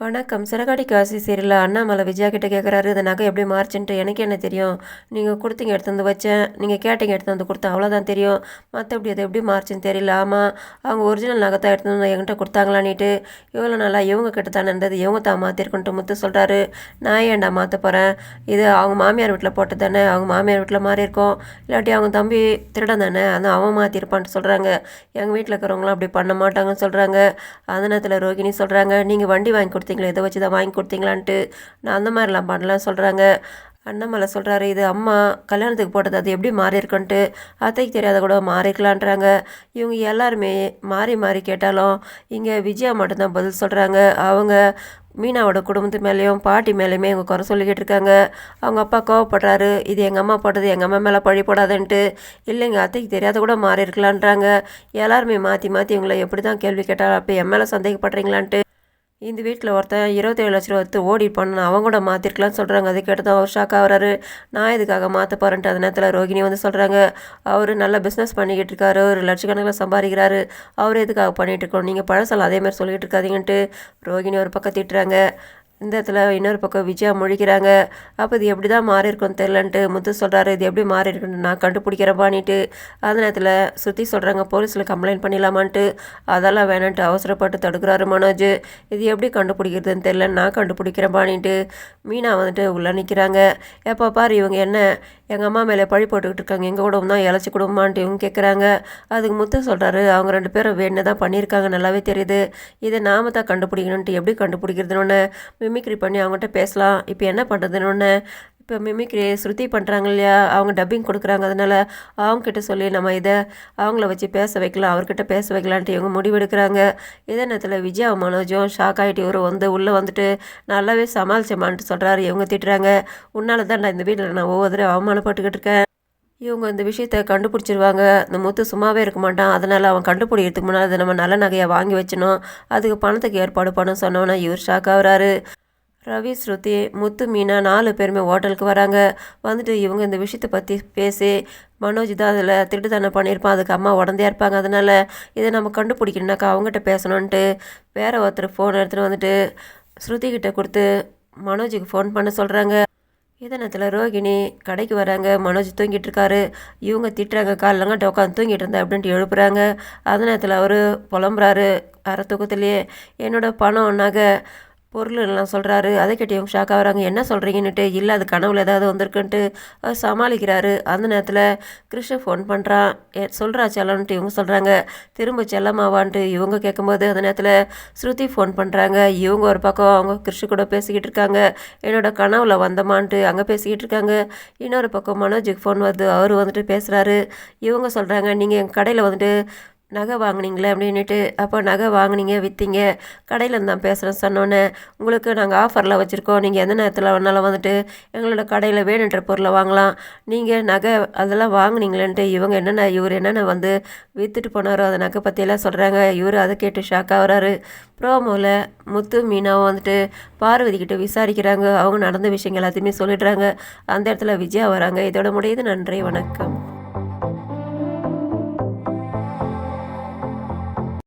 வணக்கம். சிறகடி காசி சீரியல்ல அண்ணாமலை விஜயா கிட்ட கேட்குறாரு, "இந்த நகை எப்படி மாறுச்சுன்ட்டு எனக்கு என்ன தெரியும்? நீங்க குடுத்தீங்க எடுத்து வந்து வச்சேன். நீங்க கேட்டீங்க எடுத்து வந்து குடுத்தேன். அவ்வளோதான் தெரியும். மத்தபடி அது எப்படி மாறுச்சுன்னு தெரியல." ஆமா, அவங்க ஒரிஜினல் நகை தான் எடுத்துன்னு வந்து என்கிட்ட குடுத்தாங்களான்னிட்டு, இவ்வளோ நாளா இவங்க கிட்ட தானே இருந்தது. இவங்க தான் மாத்திருக்குன்ட்டு முத்து சொல்றாரு. "நான் ஏன்டா மாத்த போறேன்? இது அவங்க மாமியார் வீட்ல போட்டது தானே. அவங்க மாமியார் வீட்ல மாறியிருக்கும். இல்லாட்டி அவங்க தம்பி திருடன் தானே. அதான் அவன் மாத்திருப்பான்ட்டு சொல்றாங்க. எங்க வீட்ல இருக்கிறவங்களாம் அப்படி பண்ண மாட்டாங்கன்னு சொல்றாங்க." அந்த நேரத்தில் ரோகிணி சொல்றாங்க, "நீங்க வண்டி வாங்கி கொடுத்தீங்களே, இதை வச்சு தான் வாங்கி கொடுத்தீங்களான்ட்டு நான் அந்த மாதிரிலாம் பண்ணலாம் சொல்கிறாங்க." அண்ணாமலை சொல்கிறாரு, "இது அம்மா கல்யாணத்துக்கு போட்டது, அது எப்படி மாறி இருக்குன்ட்டு அத்தைக்கு தெரியாத கூட மாறிக்கலான்றாங்க." இவங்க எல்லாருமே மாறி மாறி கேட்டாலும் இங்கே விஜயா மட்டும்தான் பதில் சொல்கிறாங்க. அவங்க மீனாவோட குடும்பத்து மேலேயும் பாட்டி மேலேயுமே இவங்க குறை சொல்லிக்கிட்டு இருக்காங்க. அவங்க அப்பா கோவப்படுறாரு, "இது எங்கள் அம்மா போட்டது, எங்கள் அம்மா மேலே பழி போடாதுன்ட்டு." இல்லைங்க, அத்தைக்கு தெரியாத கூட மாறி இருக்கலான்றாங்க. எல்லாருமே மாற்றி மாற்றி இவங்களை எப்படி தான் கேள்வி கேட்டால் அப்போ என் மேலே சந்தேகப்படுறீங்களான்ட்டு. இந்த வீட்டில் ஒருத்தன் 27 லட்ச ரூபா எடுத்து ஓடி பண்ணான், அவங்க கூட மாற்றிருக்கலான்னு சொல்கிறாங்க. அது கேட்டு தான் அவர் ஷாக் ஆகுறாரு. "நான் இதுக்காக மாற்ற போகிறேன்ட்டு." அந்த நேரத்தில் ரோகிணி வந்து சொல்கிறாங்க, "அவர் நல்ல பிஸ்னஸ் பண்ணிக்கிட்டு இருக்காரு, ஒரு லட்சக்கணக்கில் சம்பாதிக்கிறாரு, அவர் எதுக்காக பண்ணிகிட்டு இருக்கோம், நீங்கள் பழசெல்லாம் அதேமாதிரி சொல்லிகிட்டு இருக்காதீங்கன்ட்டு." ரோகிணி ஒரு பக்கம் திட்டுறாங்க. இந்த இடத்துல இன்னொரு பக்கம் விஜயா முழிக்கிறாங்க. அப்போ இது எப்படி தான் மாறி இருக்குன்னு தெரிலன்ட்டு முத்து சொல்கிறாரு, "இது எப்படி மாறி இருக்குன்னு நான் கண்டுபிடிக்கிறப்பான்னிட்டு." அந்த நேரத்தில் சுற்றி சொல்கிறாங்க, "போலீஸில் கம்ப்ளைண்ட் பண்ணிடலாமான்ட்டு." அதெல்லாம் வேணான்ட்டு அவசரப்பட்டு தடுக்கிறாரு மனோஜ். "இது எப்படி கண்டுபிடிக்கிறதுன்னு தெரில, நான் கண்டுபிடிக்கிறப்பான்னிட்டு." மீனா வந்துட்டு உள்ளே நிற்கிறாங்க. எப்போ பாரு இவங்க என்ன எங்கள் அம்மா மேலே பழி போட்டுக்கிட்டு இருக்காங்க, எங்கள் குடும்பம் தான் இழைச்சி குடும்பமான்ட்டு இவங்க கேட்குறாங்க. அதுக்கு முத்து சொல்கிறாரு, "அவங்க 2 பேரும் வேணு தான் பண்ணியிருக்காங்க, நல்லாவே தெரியுது. இதை நாம தான் கண்டுபிடிக்கணுன்ட்டு எப்படி கண்டுபிடிக்கிறதுன்னு மிமிக்ரி பண்ணி அவங்ககிட்ட பேசலாம். இப்போ என்ன பண்ணுறதுன்னு ஒன்று இப்போ மிமிக்ரி ஸ்ருதி பண்ணுறாங்க இல்லையா, அவங்க டப்பிங் கொடுக்குறாங்க. அதனால் அவங்கக்கிட்ட சொல்லி நம்ம இதை அவங்கள வச்சு பேச வைக்கலாம், அவர்கிட்ட பேச வைக்கலான்ட்டு இவங்க முடிவெடுக்கிறாங்க. இதே நேரத்தில் விஜயா மனோஜும் ஷாக் ஆகிட்டு இவர் வந்து உள்ளே வந்துட்டு நல்லாவே சமாளிச்சமான்ட்டு சொல்கிறாரு. இவங்க திட்டுறாங்க, "உன்னால தான் நான் இந்த வீட்டில் நான் ஒவ்வொரு தடவை அவமானப்பட்டுக்கிட்டு இருக்கேன். இவங்க இந்த விஷயத்த கண்டுபிடிச்சிருவாங்க. இந்த முத்து சும்மாவே இருக்க மாட்டான். அதனால் அவன் கண்டுபிடிக்கிறதுக்கு முன்னாடி அதை நம்ம நல்ல நகையை வாங்கி வச்சணும், அதுக்கு பணத்துக்கு ஏற்பாடு பண்ண சொன்னோன்னே." இவர் ஷாக் ஆகுறாரு. ரவி, ஸ்ருதி, முத்து, மீனா 4 பேருமே ஹோட்டலுக்கு வராங்க. வந்துட்டு இவங்க இந்த விஷயத்தை பற்றி பேசி, "மனோஜ் தான் அதில் திருட்டுத்தனை பண்ணியிருப்பான், அதுக்கு அம்மா உடந்தையாக இருப்பாங்க, அதனால் இதை நம்ம கண்டுபிடிக்கணுனாக்கா அவங்ககிட்ட பேசணுன்ட்டு வேற ஒருத்தர் ஃபோன் எடுத்துகிட்டு வந்துட்டு ஸ்ருதி கிட்ட கொடுத்து மனோஜுக்கு ஃபோன் பண்ண சொல்கிறாங்க. இதே நேரத்தில் ரோகிணி கடைக்கு வராங்க. மனோஜ் தூங்கிட்டு இருக்காரு. இவங்க திட்டுறாங்க, "காலிலங்காட்ட உட்காந்து தூங்கிட்டு இருந்தேன்" அப்படின்ட்டு எழுப்புறாங்க. அந்த நேரத்தில் அவர் புலம்புறாரு அரை தூக்கத்துலேயே. "என்னோட பணம், நகை, பொருள் எல்லாம் சொல்கிறாரு." அதை கேட்டு இவங்க ஷாக் ஆகுறாங்க. "என்ன சொல்கிறீங்கன்னுட்டு." "இல்லை, அது கனவுல ஏதாவது வந்திருக்குன்ட்டு." அவர் சமாளிக்கிறாரு. அந்த நேரத்தில் கிருஷ்ண ஃபோன் பண்ணுறான். சொல்கிறா செல்லன்ட்டு இவங்க சொல்கிறாங்க. திரும்ப செல்லம்மாவான்ட்டு இவங்க கேட்கும்போது அந்த நேரத்தில் ஸ்ருதி ஃபோன் பண்ணுறாங்க. இவங்க ஒரு பக்கம் அவங்க கிருஷ்ண கூட பேசிக்கிட்டு இருக்காங்க. "என்னோட கனவுல வந்தமான்ட்டு" அங்கே பேசிக்கிட்டு இருக்காங்க. இன்னொரு பக்கம் மனோஜுக்கு ஃபோன் வருது. அவர் வந்துட்டு பேசுகிறாரு. இவங்க சொல்கிறாங்க, "நீங்கள் எங்கள் கடையில் வந்துட்டு நகை வாங்கினீங்களே" அப்படின்ட்டு. "அப்போ நகை வாங்கினீங்க, விற்றீங்க, கடையிலேருந்து தான் பேசுகிறேன் சொன்னோன்னே, உங்களுக்கு நாங்கள் ஆஃபரில் வச்சுருக்கோம், நீங்கள் எந்த நேரத்தில் வேணாலும் வந்துட்டு எங்களோட கடையில் வேணுன்ற பொருளை வாங்கலாம். நீங்கள் நகை அதெல்லாம் வாங்கினீங்களேன்ட்டு." இவங்க இவர் என்னென்ன வந்து விற்றுட்டு போனாரோ அந்த நகை பற்றியெல்லாம் சொல்கிறாங்க. இவர் அதை கேட்டு ஷாக் ஆகுறாரு. ப்ரோமோவில் முத்து, மீனாவும் வந்துட்டு பார்வதி கிட்ட விசாரிக்கிறாங்க. அவங்க நடந்த விஷயங்கள் எல்லாத்தையுமே சொல்லிடுறாங்க. அந்த இடத்துல விஜயா வராங்க. இதோட முடியுது. நன்றி, வணக்கம்.